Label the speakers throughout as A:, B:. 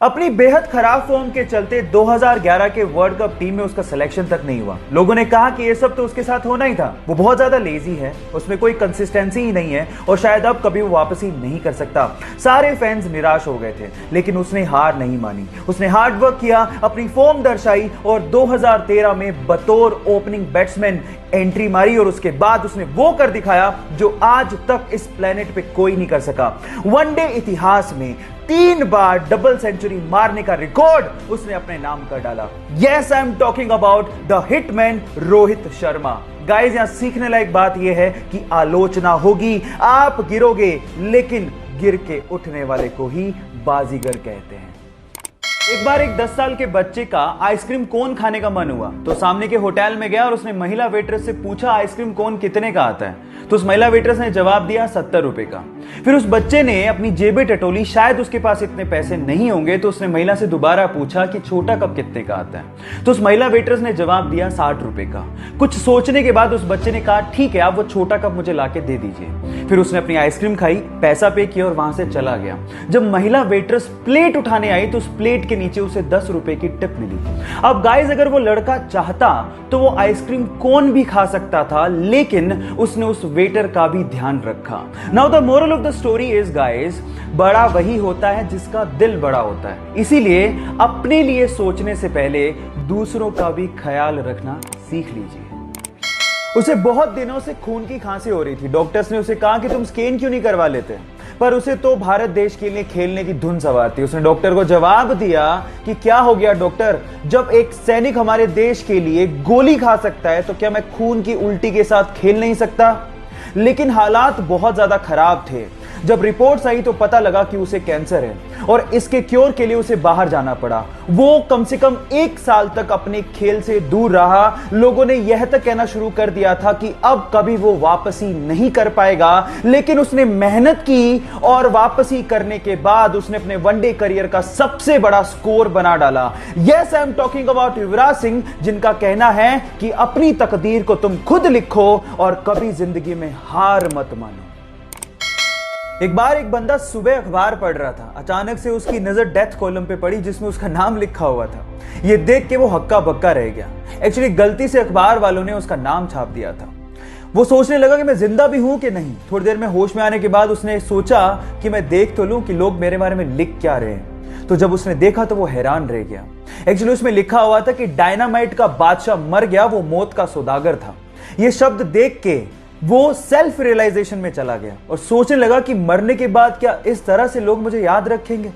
A: अपनी बेहद खराब फॉर्म के चलते 2011 के वर्ल्ड कप टीम में उसका सिलेक्शन तक नहीं हुआ। लोगों ने कहा कि ये सब तो उसके साथ होना ही था, वो बहुत ज्यादा लेजी है, उसमें कोई कंसिस्टेंसी ही नहीं है और शायद अब कभी वो वापसी नहीं कर सकता। सारे फैंस निराश हो गए थे, लेकिन उसने हार नहीं मानी। उसने हार्ड वर्क किया, अपनी फॉर्म दर्शाई और 2013 में बतौर ओपनिंग बैट्समैन एंट्री मारी और उसके बाद उसने वो कर दिखाया जो आज तक इस प्लेनेट पे कोई नहीं कर सका। वनडे इतिहास में 3 बार डबल सेंचुरी मारने का रिकॉर्ड उसने अपने नाम कर डाला। Yes, I am talking about the hitman Rohit Sharma. Guys, यहां सीखने लायक बात यह है कि आलोचना होगी, आप गिरोगे, लेकिन गिर के उठने वाले को ही बाजीगर कहते हैं। एक बार एक 10 साल के बच्चे का आइसक्रीम कोन खाने का मन हुआ, तो सामने के होटल में गया और उसने महिला वेट्रेस से पूछा आइसक्रीम कोन कितने का आता है। तो उस महिला वेट्रेस ने जवाब दिया 70 रुपए का। फिर उस बच्चे ने अपनी जेबें टटोली, शायद उसके पास इतने पैसे नहीं होंगे, तो उसने महिला से दोबारा पूछा कि छोटा कप कितने का आता है। तो उस महिला वेट्रेस ने जवाब दिया 60 रुपए का। कुछ सोचने के बाद उस बच्चे ने कहा ठीक है, आप वो छोटा कप मुझे लाके दे दीजिए। फिर उसने अपनी आइसक्रीम खाई, पैसा पे किया और वहां से चला गया। जब महिला वेट्रेस प्लेट उठाने आई तो उस प्लेट के नीचे उसे 10 रुपए की टिप मिली। अब गाइस, अगर वो लड़का चाहता तो वो आइसक्रीम कोन भी खा सकता था, लेकिन उसने उस वेटर का भी ध्यान रखा। Now the moral of the story is guys, बड़ा वही होता है जिसका दिल बड़ा होता है। इसीलिए अपने लिए सोचने से पहले दूसरों का भी ख्याल रखना सीख लीजिए। उसे बहुत दिनों से खून की खांसी हो रही थी। डॉक्टर्स ने उसे कहा कि तुम स्कैन क्यों नहीं करवा लेते, पर उसे तो भारत देश के लिए खेलने की धुन सवार थी। उसने डॉक्टर को जवाब दिया कि क्या हो गया डॉक्टर, जब एक सैनिक हमारे देश के लिए गोली खा सकता है तो क्या मैं खून की उल्टी के साथ खेल नहीं सकता। लेकिन हालात बहुत ज्यादा खराब थे। जब रिपोर्ट्स आई तो पता लगा कि उसे कैंसर है और इसके क्योर के लिए उसे बाहर जाना पड़ा। वो कम से कम 1 साल तक अपने खेल से दूर रहा। लोगों ने यह तक कहना शुरू कर दिया था कि अब कभी वो वापसी नहीं कर पाएगा, लेकिन उसने मेहनत की और वापसी करने के बाद उसने अपने वनडे करियर का सबसे बड़ा स्कोर बना डाला। Yes, I am talking about Yuvraj Singh, जिनका कहना है कि अपनी तकदीर को तुम खुद लिखो और कभी जिंदगी में हार मत मानो। एक बार एक बंदा सुबह अखबार पढ़ रहा था, अचानक से उसकी नजर डेथ कॉलम पे पड़ी जिसमें उसका नाम लिखा हुआ था। यह देख के वो हक्का बक्का रह गया। एक्चुअली गलती से अखबार वालों ने उसका नाम छाप दिया था। वो सोचने लगा कि मैं जिंदा भी हूं कि नहीं। थोड़ी देर में होश में आने के बाद उसने सोचा कि मैं देख तो लूं कि लोग मेरे बारे में लिख क्या रहे हैं। तो जब उसने देखा तो वो हैरान रह गया। एक्चुअली उसमें लिखा हुआ था कि डायनामाइट का बादशाह मर गया, वो मौत का सौदागर था। ये शब्द देख के वो सेल्फ रियलाइजेशन में चला गया और सोचने लगा कि मरने के बाद क्या इस तरह से लोग मुझे याद रखेंगे।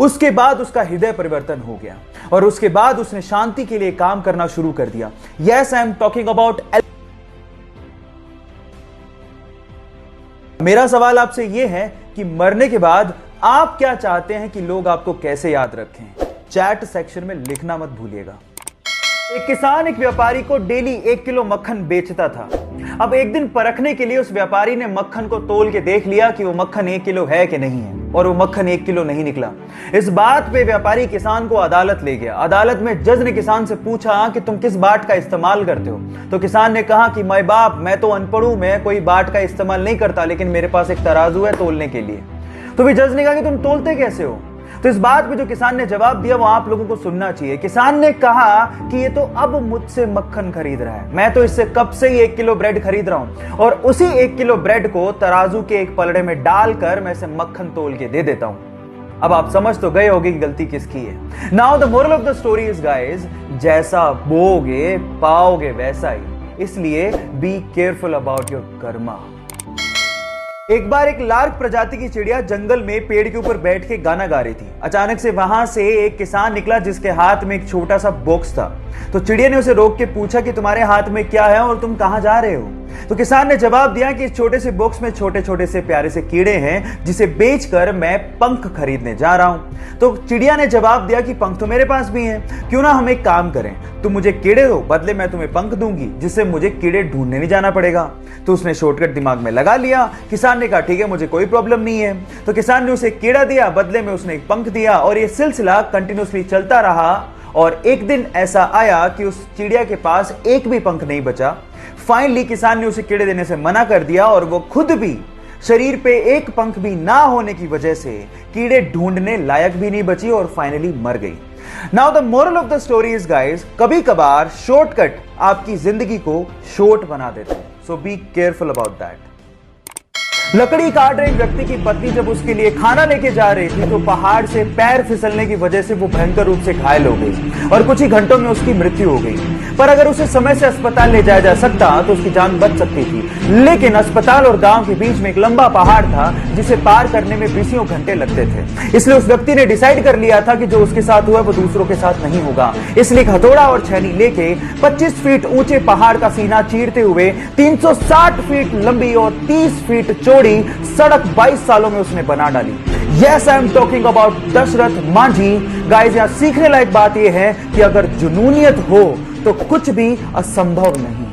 A: उसके बाद उसका हृदय परिवर्तन हो गया और उसके बाद उसने शांति के लिए काम करना शुरू कर दिया। Yes, I am talking about. मेरा सवाल आपसे यह है कि मरने के बाद आप क्या चाहते हैं कि लोग आपको कैसे याद रखें। चैट सेक्शन में लिखना मत भूलिएगा। एक किसान एक व्यापारी को डेली 1 किलो मक्खन बेचता था। अब एक दिन परखने के लिए उस व्यापारी ने मक्खन को तोल के देख लिया कि वो मक्खन 1 किलो है कि नहीं है, और वो मक्खन 1 किलो नहीं निकला। इस बात पे व्यापारी किसान को अदालत ले गया। अदालत में जज ने किसान से पूछा कि तुम किस बाट का इस्तेमाल करते हो। तो किसान ने कहा कि माय बाप, मैं तो अनपढ़ हूं, मैं कोई बाट का इस्तेमाल नहीं करता, लेकिन मेरे पास एक तराजू है तोलने के लिए। तो फिर जज ने कहा कि तुम तोलते कैसे हो। तो इस बात पे जो किसान ने जवाब दिया वो आप लोगों को सुनना चाहिए। किसान ने कहा कि ये तो अब मुझसे मक्खन खरीद रहा है, मैं तो इससे कब से ही 1 किलो ब्रेड खरीद रहा हूं और उसी 1 किलो ब्रेड को तराजू के एक पलड़े में डालकर मैं इसे मक्खन तोल के दे देता हूं। अब आप समझ तो गए होंगे कि गलती किसकी है। Now the moral of the story is guys, जैसा बोओगे पाओगे वैसा ही, इसलिए be careful about your Karma. एक बार एक लार्क प्रजाति की चिड़िया जंगल में पेड़ के ऊपर बैठ के गाना गा रही थी। अचानक से वहां से एक किसान निकला जिसके हाथ में एक छोटा सा बॉक्स था। तो चिड़िया ने उसे रोक के पूछा कि तुम्हारे हाथ में क्या है और तुम कहां जा रहे हो। तो किसान ने जवाब दिया कि इस छोटे से बॉक्स में छोटे छोटे से प्यारे से कीड़े हैं जिसे बेचकर मैं पंख खरीदने जा रहा हूं। तो चिड़िया ने जवाब दिया कि पंख तो मेरे पास भी हैं, क्यों ना हम एक काम करें, तुम मुझे कीड़े दो, बदले मैं तुम्हें पंख दूंगी, जिससे मुझे कीड़े ढूंढने नहीं जाना पड़ेगा। तो उसने शॉर्टकट दिमाग में लगा लिया। किसान ने कहा ठीक है, मुझे कोई प्रॉब्लम नहीं है। तो किसान ने उसे कीड़ा दिया, बदले में उसने एक पंख दिया और यह सिलसिला कंटिन्यूअसली चलता रहा। और एक दिन ऐसा आया कि उस चिड़िया के पास एक भी पंख नहीं बचा। फाइनली किसान ने उसे कीड़े देने से मना कर दिया और वो खुद भी शरीर पे एक पंख भी ना होने की वजह से कीड़े ढूंढने लायक भी नहीं बची और फाइनली मर गई। Now the moral of the story is guys, कभी कभार शॉर्टकट आपकी जिंदगी को शॉर्ट बना देते हैं, सो बी केयरफुल अबाउट दैट। लकड़ी काट रहे व्यक्ति की पत्नी जब उसके लिए खाना लेके जा रही थी तो पहाड़ से पैर फिसलने की वजह से वो भयंकर रूप से घायल हो गई और कुछ ही घंटों में उसकी मृत्यु हो गई। पर अगर उसे समय से अस्पताल ले जाया जा सकता तो उसकी जान बच सकती थी, लेकिन अस्पताल और गांव के बीच में एक लंबा पहाड़ था जिसे पार करने में बीसियों घंटे लगते थे। इसलिए उस व्यक्ति ने डिसाइड कर लिया था कि जो उसके साथ हुआ वो दूसरों के साथ नहीं होगा। इसलिए हथौड़ा और छेनी लेके 25 फीट ऊंचे पहाड़ का सीना चीरते हुए 360 फीट लंबी और 30 फीट सड़क 22 सालों में उसने बना डाली। Yes, I am talking about Dashrath Manjhi. Guys, यहां सीखने लायक बात यह है कि अगर जुनूनियत हो तो कुछ भी असंभव नहीं।